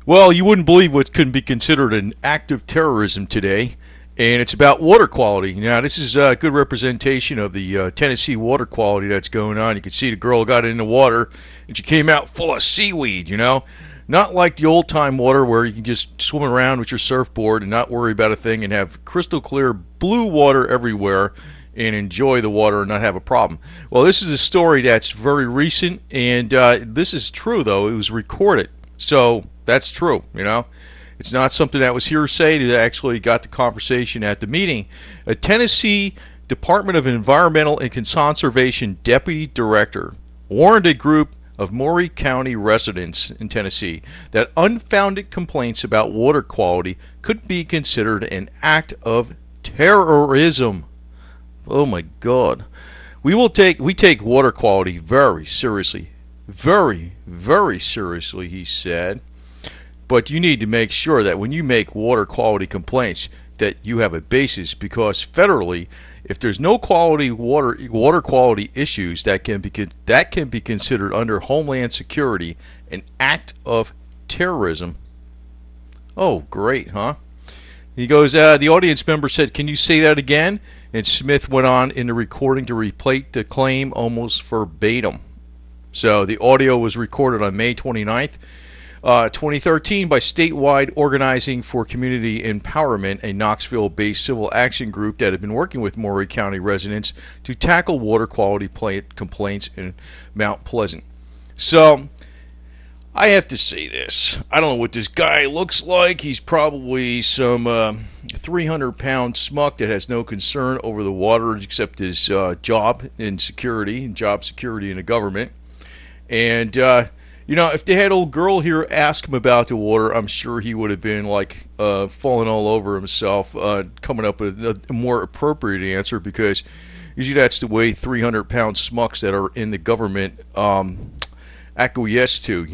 Well, you wouldn't believe what can be considered an act of terrorism today, and it's about water quality. Now, this is a good representation of the Tennessee water quality that's going on. You can see the girl got in the water, and she came out full of seaweed, Not like the old time water where you can just swim around with your surfboard and not worry about a thing and have crystal clear blue water everywhere and enjoy the water and not have a problem. Well, this is a story that's very recent, and this is true, though. It was recorded. So that's true. It's not something that was hearsay. It actually got the conversation at the meeting. A Tennessee Department of Environmental and Conservation Deputy Director warned a group of Maury County residents in Tennessee that unfounded complaints about water quality could be considered an act of terrorism. Oh my God. We take water quality very seriously. Very, very seriously, he said. But you need to make sure that when you make water quality complaints that you have a basis, because federally, if there's no water quality issues, that can be considered under Homeland Security an act of terrorism. Oh, great, huh? He goes, the audience member said, "Can you say that again?" And Smith went on in the recording to replate the claim almost verbatim. So the audio was recorded on May 29th, 2013 by Statewide Organizing for Community Empowerment, a Knoxville-based civil action group that had been working with Maury County residents to tackle water quality complaints in Mount Pleasant. So I have to say this. I don't know what this guy looks like. He's probably some 300-pound smuck that has no concern over the water except his job security in the government. And, if they had old girl here ask him about the water, I'm sure he would have been like falling all over himself, coming up with a more appropriate answer, because usually that's the way 300-pound smucks that are in the government acquiesce to.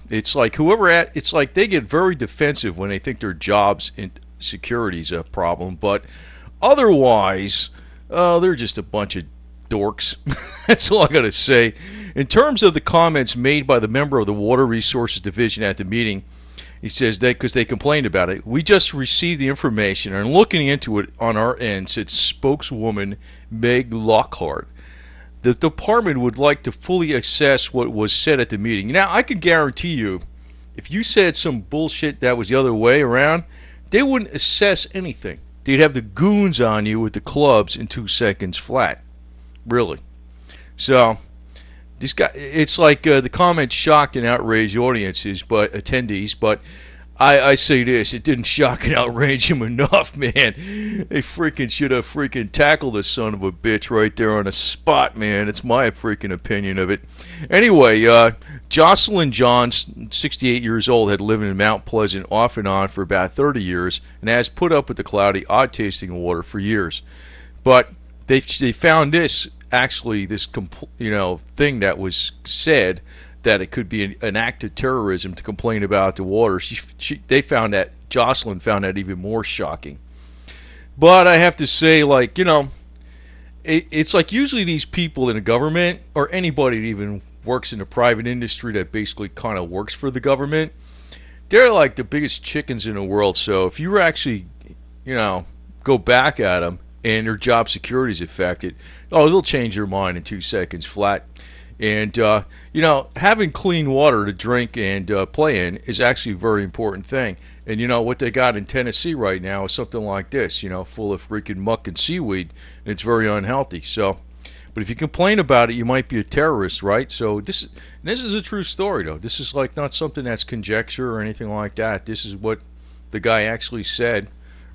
It's like it's like they get very defensive when they think their jobs in security is a problem, but otherwise, they're just a bunch of dorks. That's all I gotta say. In terms of the comments made by the member of the Water Resources Division at the meeting, he says that because they complained about it, "We just received the information and are looking into it on our end," said spokeswoman Meg Lockhart. "The department would like to fully assess what was said at the meeting." Now, I can guarantee you, if you said some bullshit that was the other way around, they wouldn't assess anything. They'd have the goons on you with the clubs in 2 seconds flat. Really. So, this guy, it's like the comments shocked and outraged attendees, but I say this, it didn't shock and outrage him enough, man. They freaking should have freaking tackled this son of a bitch right there on the spot, man. It's my freaking opinion of it. Anyway, Jocelyn Johns, 68 years old, had lived in Mount Pleasant off and on for about 30 years and has put up with the cloudy, odd-tasting water for years. But they found this thing that was said, that it could be an act of terrorism to complain about the water. Jocelyn found that even more shocking. But I have to say, it's like usually these people in the government, or anybody that even works in the private industry that basically kind of works for the government, they're like the biggest chickens in the world. So if you actually, go back at them and their job security is affected, they'll change their mind in 2 seconds flat. And, having clean water to drink and play in is actually a very important thing. And, what they got in Tennessee right now is something like this, full of freaking muck and seaweed, and it's very unhealthy. So, but if you complain about it, you might be a terrorist, right? So this is a true story, though. This is like not something that's conjecture or anything like that. This is what the guy actually said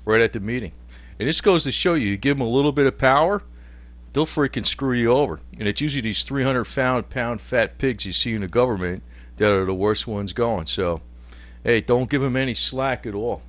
right at the meeting. And this goes to show you give them a little bit of power, they'll freaking screw you over. And it's usually these 300-pound fat pigs you see in the government that are the worst ones going. So, hey, don't give them any slack at all.